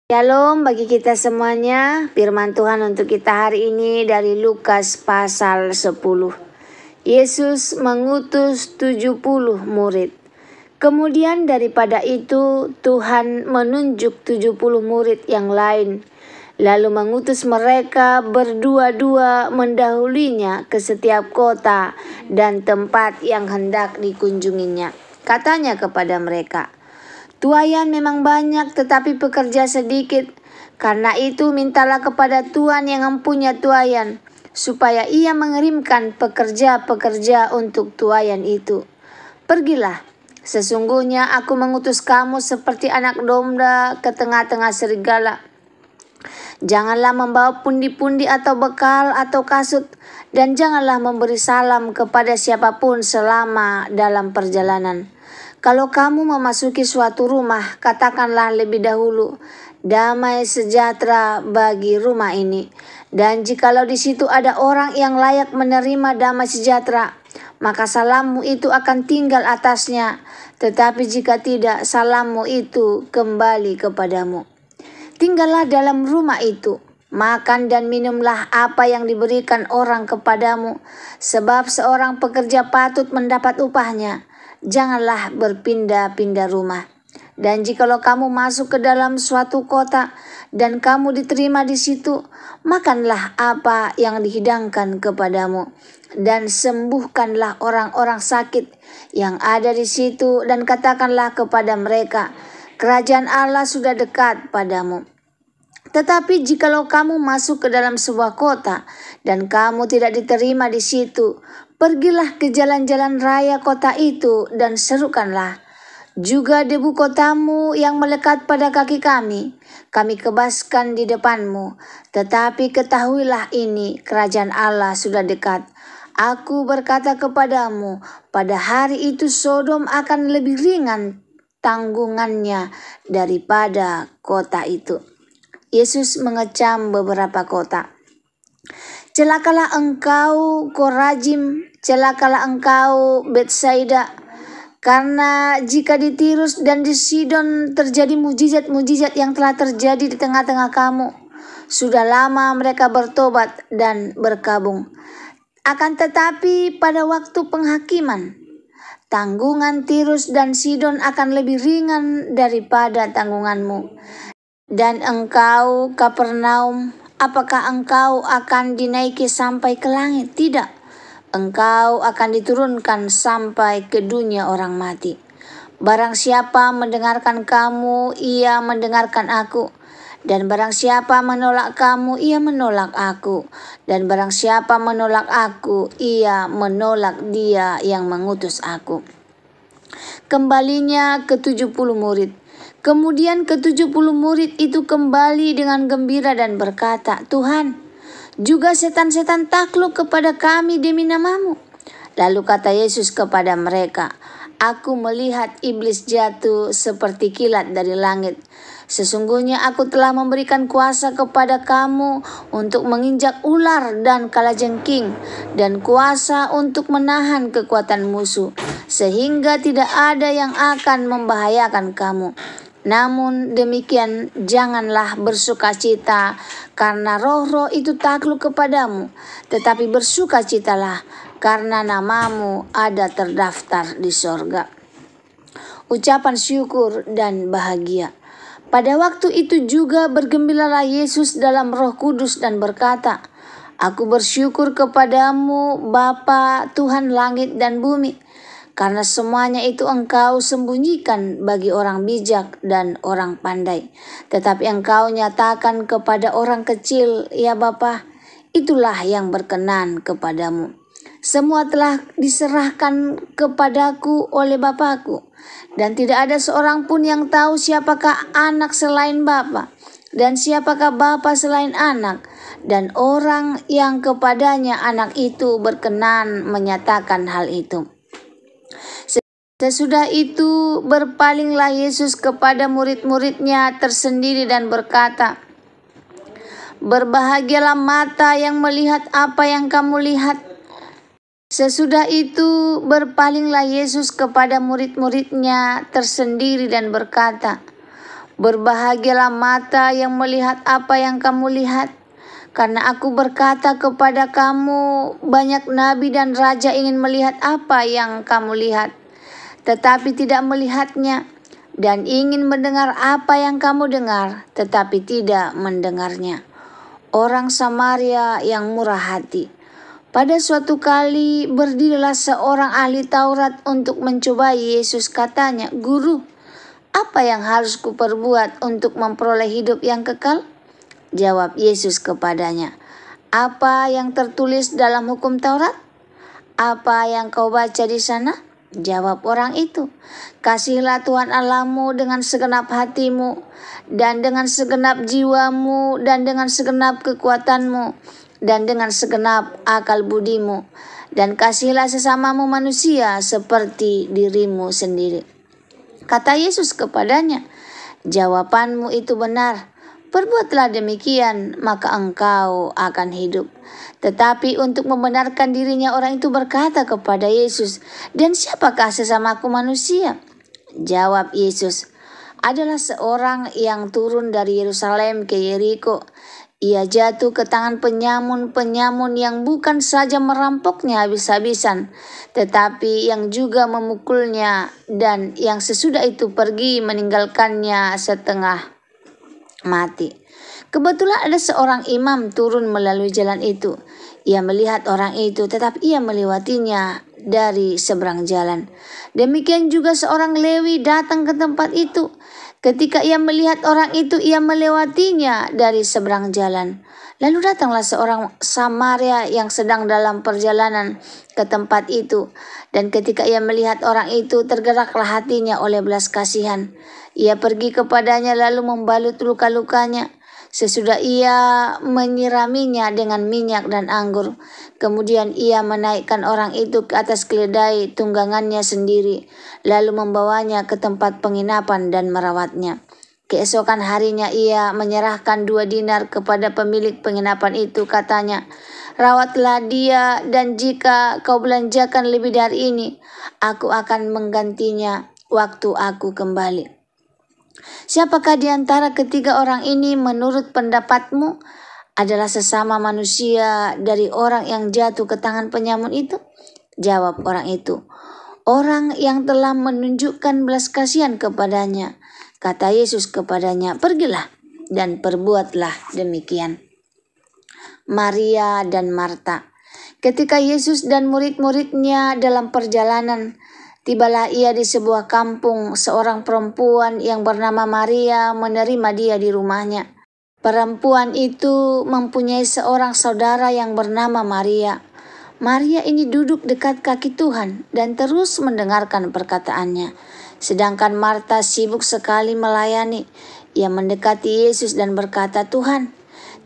Shalom bagi kita semuanya. Firman Tuhan untuk kita hari ini dari Lukas pasal 10. Yesus mengutus 70 murid. Kemudian daripada itu Tuhan menunjuk 70 murid yang lain, lalu mengutus mereka berdua-dua mendahulinya ke setiap kota dan tempat yang hendak dikunjunginya. Katanya kepada mereka, "Tuayan memang banyak tetapi pekerja sedikit. Karena itu mintalah kepada Tuhan yang mempunyai tuayan, supaya ia mengirimkan pekerja-pekerja untuk tuayan itu. Pergilah, sesungguhnya aku mengutus kamu seperti anak domba ke tengah-tengah serigala. Janganlah membawa pundi-pundi atau bekal atau kasut, dan janganlah memberi salam kepada siapapun selama dalam perjalanan. Kalau kamu memasuki suatu rumah, katakanlah lebih dahulu, 'Damai sejahtera bagi rumah ini.' Dan jikalau di situ ada orang yang layak menerima damai sejahtera, maka salammu itu akan tinggal atasnya. Tetapi jika tidak, salammu itu kembali kepadamu. Tinggallah dalam rumah itu, makan dan minumlah apa yang diberikan orang kepadamu, sebab seorang pekerja patut mendapat upahnya. Janganlah berpindah-pindah rumah. Dan jikalau kamu masuk ke dalam suatu kota dan kamu diterima di situ, makanlah apa yang dihidangkan kepadamu, dan sembuhkanlah orang-orang sakit yang ada di situ, dan katakanlah kepada mereka, kerajaan Allah sudah dekat padamu. Tetapi jikalau kamu masuk ke dalam sebuah kota dan kamu tidak diterima di situ, pergilah ke jalan-jalan raya kota itu dan serukanlah, 'Juga debu kotamu yang melekat pada kaki kami kebaskan di depanmu. Tetapi ketahuilah ini, kerajaan Allah sudah dekat. Aku berkata kepadamu, pada hari itu Sodom akan lebih ringan tanggungannya daripada kota itu.'" Yesus mengecam beberapa kota. "Celakalah engkau Korazim, celakalah engkau Betsaida, karena jika di Tirus dan di Sidon terjadi mujizat-mujizat yang telah terjadi di tengah-tengah kamu, sudah lama mereka bertobat dan berkabung. Akan tetapi pada waktu penghakiman, tanggungan Tirus dan Sidon akan lebih ringan daripada tanggunganmu. Dan engkau, Kapernaum, apakah engkau akan dinaiki sampai ke langit? Tidak, engkau akan diturunkan sampai ke dunia orang mati. Barang siapa mendengarkan kamu, ia mendengarkan aku. Dan barang siapa menolak kamu, ia menolak aku. Dan barang siapa menolak aku, ia menolak dia yang mengutus aku." Kembalinya ke 70 murid. Kemudian ke-70 murid itu kembali dengan gembira dan berkata, "Tuhan, juga setan-setan takluk kepada kami demi nama-Mu." Lalu kata Yesus kepada mereka, "Aku melihat iblis jatuh seperti kilat dari langit. Sesungguhnya aku telah memberikan kuasa kepada kamu untuk menginjak ular dan kalajengking, dan kuasa untuk menahan kekuatan musuh, sehingga tidak ada yang akan membahayakan kamu. Namun demikian janganlah bersukacita karena roh-roh itu takluk kepadamu, tetapi bersukacitalah karena namamu ada terdaftar di sorga." Ucapan syukur dan bahagia. Pada waktu itu juga bergembiralah Yesus dalam Roh Kudus dan berkata, "Aku bersyukur kepadamu Bapa, Tuhan langit dan bumi, karena semuanya itu Engkau sembunyikan bagi orang bijak dan orang pandai, tetapi Engkau nyatakan kepada orang kecil, ya Bapa. Itulah yang berkenan kepadamu. Semua telah diserahkan kepadaku oleh Bapakku, dan tidak ada seorang pun yang tahu siapakah anak selain Bapa, dan siapakah Bapa selain anak, dan orang yang kepadanya anak itu berkenan menyatakan hal itu." Sesudah itu berpalinglah Yesus kepada murid-muridnya tersendiri dan berkata, "Berbahagialah mata yang melihat apa yang kamu lihat." Sesudah itu berpalinglah Yesus kepada murid-muridnya tersendiri dan berkata, Berbahagialah mata yang melihat apa yang kamu lihat. Karena aku berkata kepada kamu, banyak nabi dan raja ingin melihat apa yang kamu lihat, tetapi tidak melihatnya, dan ingin mendengar apa yang kamu dengar, tetapi tidak mendengarnya. Orang Samaria yang murah hati. Pada suatu kali berdirilah seorang ahli Taurat untuk mencobai Yesus. Katanya, "Guru, apa yang harus kuperbuat untuk memperoleh hidup yang kekal?" Jawab Yesus kepadanya, "Apa yang tertulis dalam hukum Taurat? Apa yang kau baca di sana?" Jawab orang itu, "Kasihilah Tuhan Allahmu dengan segenap hatimu, dan dengan segenap jiwamu, dan dengan segenap kekuatanmu, dan dengan segenap akal budimu. Dan kasihilah sesamamu manusia seperti dirimu sendiri." Kata Yesus kepadanya, "Jawabanmu itu benar. Perbuatlah demikian, maka engkau akan hidup." Tetapi untuk membenarkan dirinya, orang itu berkata kepada Yesus, "Dan siapakah sesamaku manusia?" Jawab Yesus, "Adalah seorang yang turun dari Yerusalem ke Yeriko. Ia jatuh ke tangan penyamun-penyamun yang bukan saja merampoknya habis-habisan, tetapi yang juga memukulnya, dan yang sesudah itu pergi meninggalkannya setengah mati. Kebetulan ada seorang imam turun melalui jalan itu. Ia melihat orang itu, tetapi ia melewatinya dari seberang jalan. Demikian juga seorang Lewi datang ke tempat itu. Ketika ia melihat orang itu, ia melewatinya dari seberang jalan. Lalu datanglah seorang Samaria yang sedang dalam perjalanan ke tempat itu. Dan ketika ia melihat orang itu, tergeraklah hatinya oleh belas kasihan. Ia pergi kepadanya lalu membalut luka-lukanya. Sesudah ia menyiraminya dengan minyak dan anggur, kemudian ia menaikkan orang itu ke atas keledai tunggangannya sendiri, lalu membawanya ke tempat penginapan dan merawatnya. Keesokan harinya ia menyerahkan 2 dinar kepada pemilik penginapan itu. Katanya, "Rawatlah dia, dan jika kau belanjakan lebih dari ini, aku akan menggantinya waktu aku kembali." Siapakah di antara ketiga orang ini menurut pendapatmu adalah sesama manusia dari orang yang jatuh ke tangan penyamun itu? Jawab orang itu, "Orang yang telah menunjukkan belas kasihan kepadanya." Kata Yesus kepadanya, "Pergilah dan perbuatlah demikian." Maria dan Marta. Ketika Yesus dan murid-muridnya dalam perjalanan, tibalah ia di sebuah kampung. Seorang perempuan yang bernama Maria menerima dia di rumahnya. Perempuan itu mempunyai seorang saudara yang bernama Maria. Maria ini duduk dekat kaki Tuhan dan terus mendengarkan perkataannya. Sedangkan Marta sibuk sekali melayani. Ia mendekati Yesus dan berkata, "Tuhan,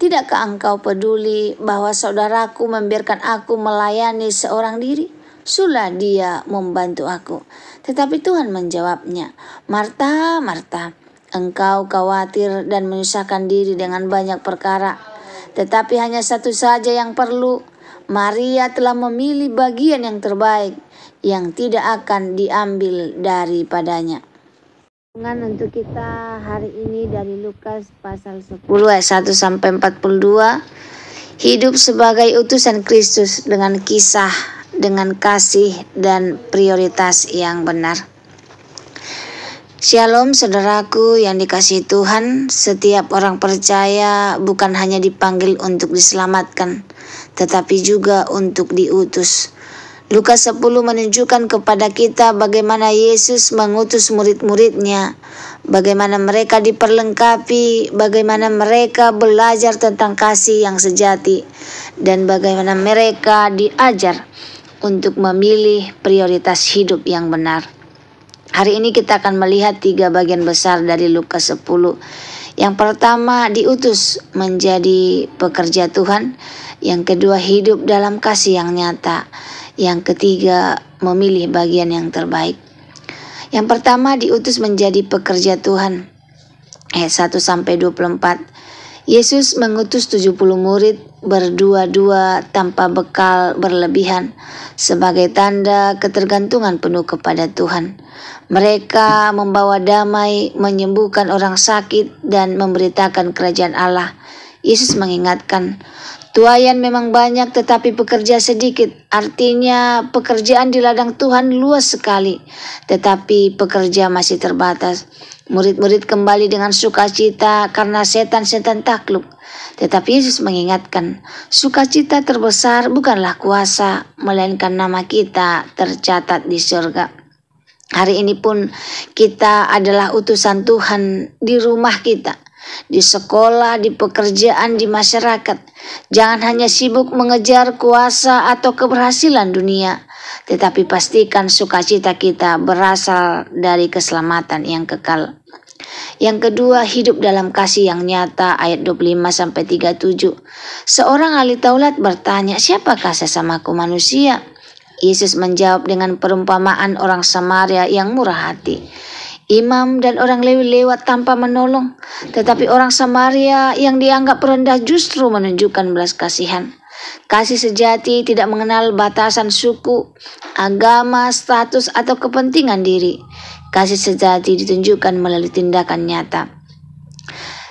tidakkah engkau peduli bahwa saudaraku membiarkan aku melayani seorang diri? Sulah dia membantu aku." Tetapi Tuhan menjawabnya, "Marta, Marta, engkau khawatir dan menyusahkan diri dengan banyak perkara. Tetapi hanya satu saja yang perlu. Maria telah memilih bagian yang terbaik, yang tidak akan diambil daripadanya." Untuk kita hari ini dari Lukas pasal 10 ayat 1 sampai 42. Hidup sebagai utusan Kristus dengan kisah, dengan kasih dan prioritas yang benar. Shalom saudaraku yang dikasihi Tuhan. Setiap orang percaya bukan hanya dipanggil untuk diselamatkan, tetapi juga untuk diutus. Lukas 10 menunjukkan kepada kita bagaimana Yesus mengutus murid-muridnya, bagaimana mereka diperlengkapi, bagaimana mereka belajar tentang kasih yang sejati, dan bagaimana mereka diajar untuk memilih prioritas hidup yang benar. Hari ini kita akan melihat 3 bagian besar dari Lukas 10. Yang pertama, diutus menjadi pekerja Tuhan. Yang kedua, hidup dalam kasih yang nyata. Yang ketiga, memilih bagian yang terbaik. Yang pertama, diutus menjadi pekerja Tuhan. Ayat 1 sampai 24. Yesus mengutus 70 murid berdua-dua tanpa bekal berlebihan sebagai tanda ketergantungan penuh kepada Tuhan. Mereka membawa damai, menyembuhkan orang sakit, dan memberitakan kerajaan Allah. Yesus mengingatkan, tuaian memang banyak tetapi pekerja sedikit. Artinya pekerjaan di ladang Tuhan luas sekali, tetapi pekerja masih terbatas. Murid-murid kembali dengan sukacita karena setan-setan takluk. Tetapi Yesus mengingatkan, sukacita terbesar bukanlah kuasa, melainkan nama kita tercatat di surga. Hari ini pun kita adalah utusan Tuhan di rumah kita, di sekolah, di pekerjaan, di masyarakat. Jangan hanya sibuk mengejar kuasa atau keberhasilan dunia, tetapi pastikan sukacita kita berasal dari keselamatan yang kekal. Yang kedua, hidup dalam kasih yang nyata, ayat 25-37. Seorang ahli Taurat bertanya, siapakah sesamaku manusia? Yesus menjawab dengan perumpamaan orang Samaria yang murah hati. Imam dan orang Lewi lewat tanpa menolong, tetapi orang Samaria yang dianggap rendah justru menunjukkan belas kasihan. Kasih sejati tidak mengenal batasan suku, agama, status, atau kepentingan diri. Kasih sejati ditunjukkan melalui tindakan nyata.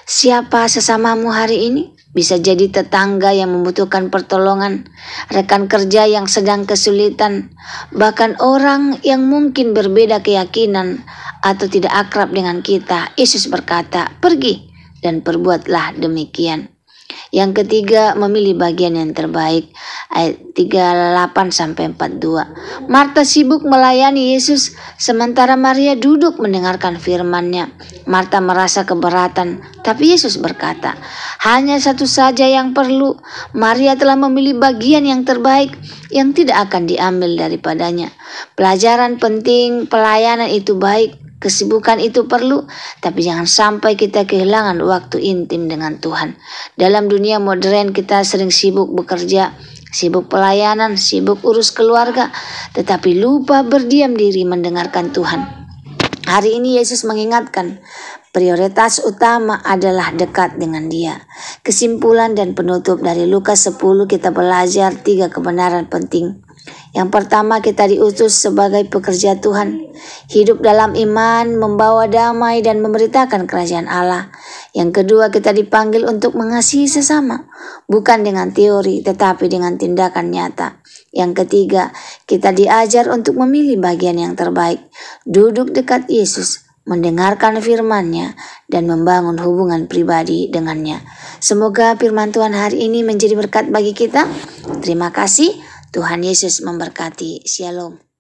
Siapa sesamamu hari ini? Bisa jadi tetangga yang membutuhkan pertolongan, rekan kerja yang sedang kesulitan, bahkan orang yang mungkin berbeda keyakinan atau tidak akrab dengan kita. Yesus berkata, pergi dan perbuatlah demikian. Yang ketiga, memilih bagian yang terbaik, ayat 38-42. Marta sibuk melayani Yesus, sementara Maria duduk mendengarkan firman-Nya. Marta merasa keberatan, tapi Yesus berkata, hanya satu saja yang perlu. Maria telah memilih bagian yang terbaik, yang tidak akan diambil daripadanya. Pelajaran penting, pelayanan itu baik, kesibukan itu perlu, tapi jangan sampai kita kehilangan waktu intim dengan Tuhan. Dalam dunia modern kita sering sibuk bekerja, sibuk pelayanan, sibuk urus keluarga, tetapi lupa berdiam diri mendengarkan Tuhan. Hari ini Yesus mengingatkan, prioritas utama adalah dekat dengan Dia. Kesimpulan dan penutup dari Lukas 10 kita belajar 3 kebenaran penting. Yang pertama, kita diutus sebagai pekerja Tuhan, hidup dalam iman, membawa damai dan memberitakan kerajaan Allah. Yang kedua, kita dipanggil untuk mengasihi sesama, bukan dengan teori tetapi dengan tindakan nyata. Yang ketiga, kita diajar untuk memilih bagian yang terbaik, duduk dekat Yesus, mendengarkan firman-Nya, dan membangun hubungan pribadi dengannya. Semoga firman Tuhan hari ini menjadi berkat bagi kita. Terima kasih. Tuhan Yesus memberkati. Shalom.